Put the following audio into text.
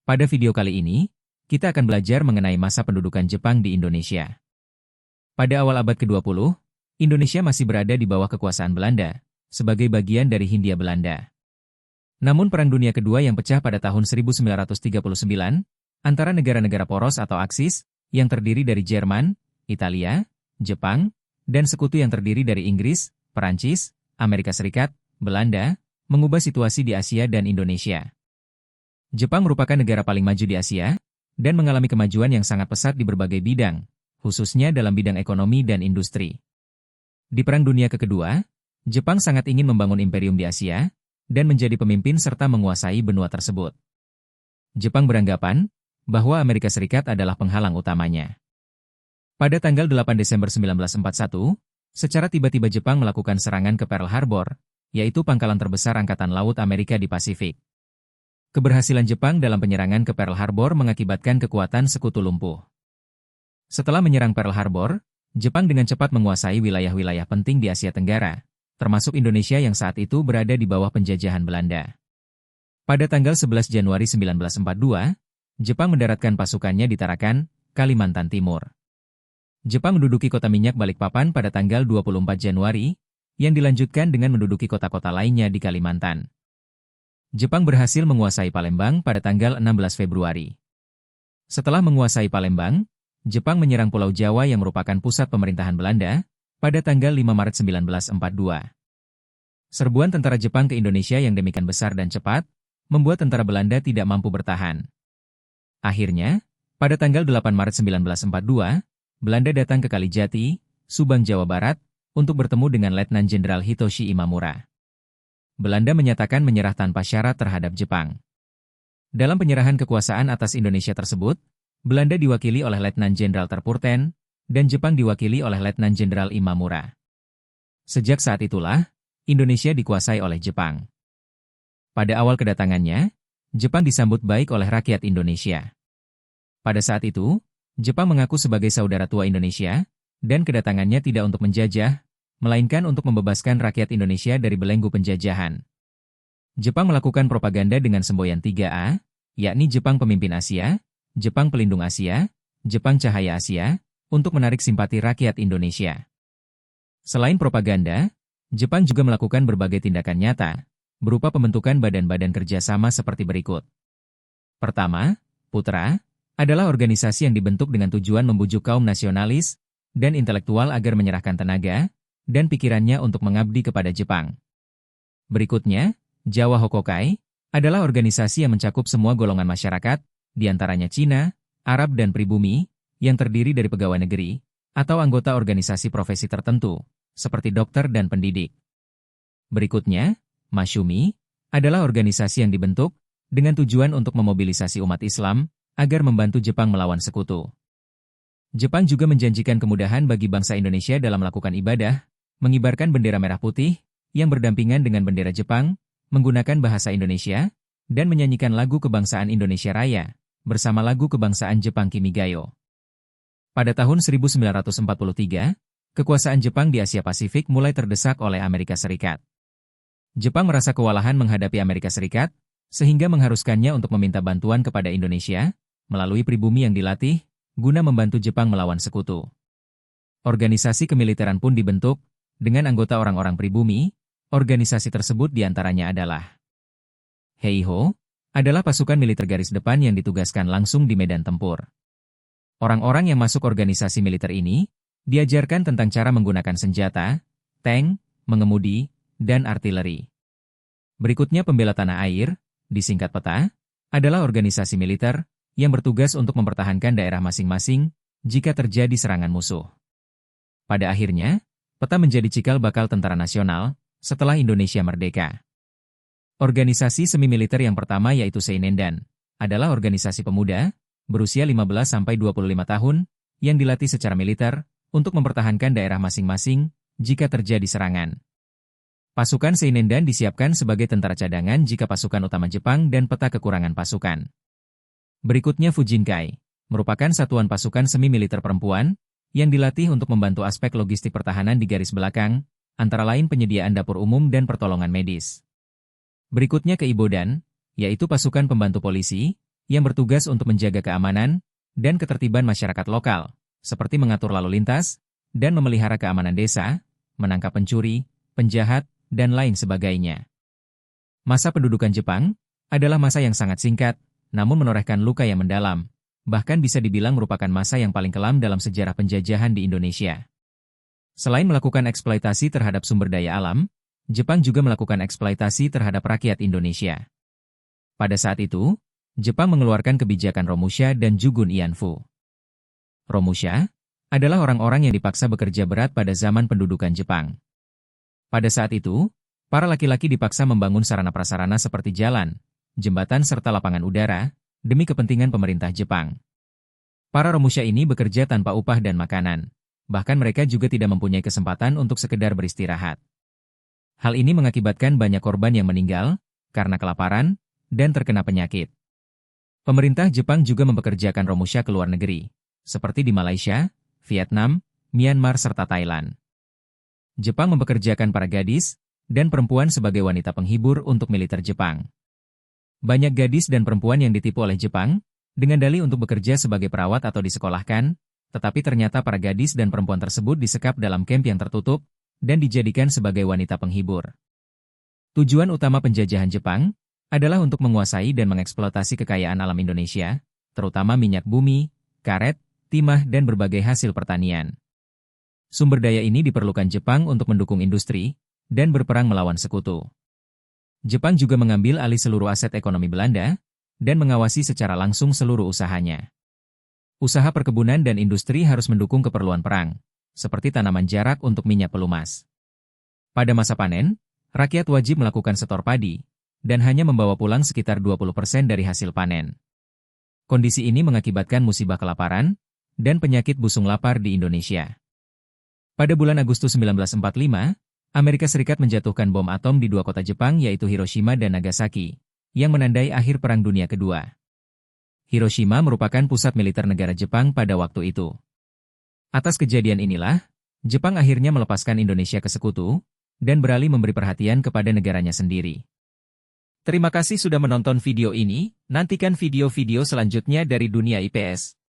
Pada video kali ini, kita akan belajar mengenai masa pendudukan Jepang di Indonesia. Pada awal abad ke-20, Indonesia masih berada di bawah kekuasaan Belanda, sebagai bagian dari Hindia Belanda. Namun Perang Dunia Kedua yang pecah pada tahun 1939, antara negara-negara poros atau Aksis, yang terdiri dari Jerman, Italia, Jepang, dan sekutu yang terdiri dari Inggris, Perancis, Amerika Serikat, Belanda, mengubah situasi di Asia dan Indonesia. Jepang merupakan negara paling maju di Asia, dan mengalami kemajuan yang sangat pesat di berbagai bidang, khususnya dalam bidang ekonomi dan industri. Di Perang Dunia Kedua, Jepang sangat ingin membangun imperium di Asia, dan menjadi pemimpin serta menguasai benua tersebut. Jepang beranggapan bahwa Amerika Serikat adalah penghalang utamanya. Pada tanggal 8 Desember 1941, secara tiba-tiba Jepang melakukan serangan ke Pearl Harbor, yaitu pangkalan terbesar Angkatan Laut Amerika di Pasifik. Keberhasilan Jepang dalam penyerangan ke Pearl Harbor mengakibatkan kekuatan sekutu lumpuh. Setelah menyerang Pearl Harbor, Jepang dengan cepat menguasai wilayah-wilayah penting di Asia Tenggara, termasuk Indonesia yang saat itu berada di bawah penjajahan Belanda. Pada tanggal 11 Januari 1942, Jepang mendaratkan pasukannya di Tarakan, Kalimantan Timur. Jepang menduduki kota minyak Balikpapan pada tanggal 24 Januari, yang dilanjutkan dengan menduduki kota-kota lainnya di Kalimantan. Jepang berhasil menguasai Palembang pada tanggal 16 Februari. Setelah menguasai Palembang, Jepang menyerang Pulau Jawa yang merupakan pusat pemerintahan Belanda pada tanggal 5 Maret 1942. Serbuan tentara Jepang ke Indonesia yang demikian besar dan cepat, membuat tentara Belanda tidak mampu bertahan. Akhirnya, pada tanggal 8 Maret 1942, Belanda datang ke Kalijati, Subang, Jawa Barat, untuk bertemu dengan Letnan Jenderal Hitoshi Imamura. Belanda menyatakan menyerah tanpa syarat terhadap Jepang. Dalam penyerahan kekuasaan atas Indonesia tersebut, Belanda diwakili oleh Letnan Jenderal Terpurten, dan Jepang diwakili oleh Letnan Jenderal Imamura. Sejak saat itulah, Indonesia dikuasai oleh Jepang. Pada awal kedatangannya, Jepang disambut baik oleh rakyat Indonesia. Pada saat itu, Jepang mengaku sebagai saudara tua Indonesia, dan kedatangannya tidak untuk menjajah, melainkan untuk membebaskan rakyat Indonesia dari belenggu penjajahan. Jepang melakukan propaganda dengan semboyan 3A, yakni Jepang Pemimpin Asia, Jepang Pelindung Asia, Jepang Cahaya Asia, untuk menarik simpati rakyat Indonesia. Selain propaganda, Jepang juga melakukan berbagai tindakan nyata, berupa pembentukan badan-badan kerjasama seperti berikut. Pertama, Putra, adalah organisasi yang dibentuk dengan tujuan membujuk kaum nasionalis dan intelektual agar menyerahkan tenaga dan pikirannya untuk mengabdi kepada Jepang. Berikutnya, Jawa Hokokai adalah organisasi yang mencakup semua golongan masyarakat, di antaranya Cina, Arab dan pribumi, yang terdiri dari pegawai negeri, atau anggota organisasi profesi tertentu, seperti dokter dan pendidik. Berikutnya, Masyumi adalah organisasi yang dibentuk dengan tujuan untuk memobilisasi umat Islam agar membantu Jepang melawan sekutu. Jepang juga menjanjikan kemudahan bagi bangsa Indonesia dalam melakukan ibadah, mengibarkan bendera merah putih, yang berdampingan dengan bendera Jepang, menggunakan bahasa Indonesia, dan menyanyikan lagu kebangsaan Indonesia Raya, bersama lagu kebangsaan Jepang Kimigayo. Pada tahun 1943, kekuasaan Jepang di Asia Pasifik mulai terdesak oleh Amerika Serikat. Jepang merasa kewalahan menghadapi Amerika Serikat, sehingga mengharuskannya untuk meminta bantuan kepada Indonesia, melalui pribumi yang dilatih, guna membantu Jepang melawan sekutu. Organisasi kemiliteran pun dibentuk, dengan anggota orang-orang pribumi. Organisasi tersebut diantaranya adalah Heiho, adalah pasukan militer garis depan yang ditugaskan langsung di medan tempur. Orang-orang yang masuk organisasi militer ini, diajarkan tentang cara menggunakan senjata, tank, mengemudi, dan artileri. Berikutnya Pembela Tanah Air, disingkat PETA, adalah organisasi militer yang bertugas untuk mempertahankan daerah masing-masing jika terjadi serangan musuh. Pada akhirnya, PETA menjadi cikal bakal tentara nasional setelah Indonesia merdeka. Organisasi semi-militer yang pertama yaitu Seinendan, adalah organisasi pemuda, berusia 15-25 tahun, yang dilatih secara militer, untuk mempertahankan daerah masing-masing, jika terjadi serangan. Pasukan Seinendan disiapkan sebagai tentara cadangan jika pasukan utama Jepang dan PETA kekurangan pasukan. Berikutnya Fujinkai, merupakan satuan pasukan semi-militer perempuan, yang dilatih untuk membantu aspek logistik pertahanan di garis belakang, antara lain penyediaan dapur umum dan pertolongan medis. Berikutnya Keibodan, yaitu pasukan pembantu polisi, yang bertugas untuk menjaga keamanan dan ketertiban masyarakat lokal, seperti mengatur lalu lintas dan memelihara keamanan desa, menangkap pencuri, penjahat, dan lain sebagainya. Masa pendudukan Jepang adalah masa yang sangat singkat, namun menorehkan luka yang mendalam, bahkan bisa dibilang merupakan masa yang paling kelam dalam sejarah penjajahan di Indonesia. Selain melakukan eksploitasi terhadap sumber daya alam, Jepang juga melakukan eksploitasi terhadap rakyat Indonesia. Pada saat itu, Jepang mengeluarkan kebijakan Romusha dan Jugun Ianfu. Romusha adalah orang-orang yang dipaksa bekerja berat pada zaman pendudukan Jepang. Pada saat itu, para laki-laki dipaksa membangun sarana-prasarana seperti jalan, jembatan serta lapangan udara, demi kepentingan pemerintah Jepang. Para Romusha ini bekerja tanpa upah dan makanan, bahkan mereka juga tidak mempunyai kesempatan untuk sekedar beristirahat. Hal ini mengakibatkan banyak korban yang meninggal karena kelaparan dan terkena penyakit. Pemerintah Jepang juga mempekerjakan Romusha ke luar negeri, seperti di Malaysia, Vietnam, Myanmar serta Thailand. Jepang mempekerjakan para gadis dan perempuan sebagai wanita penghibur untuk militer Jepang. Banyak gadis dan perempuan yang ditipu oleh Jepang, dengan dalih untuk bekerja sebagai perawat atau disekolahkan, tetapi ternyata para gadis dan perempuan tersebut disekap dalam kamp yang tertutup, dan dijadikan sebagai wanita penghibur. Tujuan utama penjajahan Jepang adalah untuk menguasai dan mengeksploitasi kekayaan alam Indonesia, terutama minyak bumi, karet, timah dan berbagai hasil pertanian. Sumber daya ini diperlukan Jepang untuk mendukung industri dan berperang melawan sekutu. Jepang juga mengambil alih seluruh aset ekonomi Belanda dan mengawasi secara langsung seluruh usahanya. Usaha perkebunan dan industri harus mendukung keperluan perang, seperti tanaman jarak untuk minyak pelumas. Pada masa panen, rakyat wajib melakukan setor padi, dan hanya membawa pulang sekitar 20% dari hasil panen. Kondisi ini mengakibatkan musibah kelaparan dan penyakit busung lapar di Indonesia. Pada bulan Agustus 1945, Amerika Serikat menjatuhkan bom atom di dua kota Jepang yaitu Hiroshima dan Nagasaki, yang menandai akhir Perang Dunia Kedua. Hiroshima merupakan pusat militer negara Jepang pada waktu itu. Atas kejadian inilah, Jepang akhirnya melepaskan Indonesia ke sekutu, dan beralih memberi perhatian kepada negaranya sendiri. Terima kasih sudah menonton video ini, nantikan video-video selanjutnya dari Dunia IPS.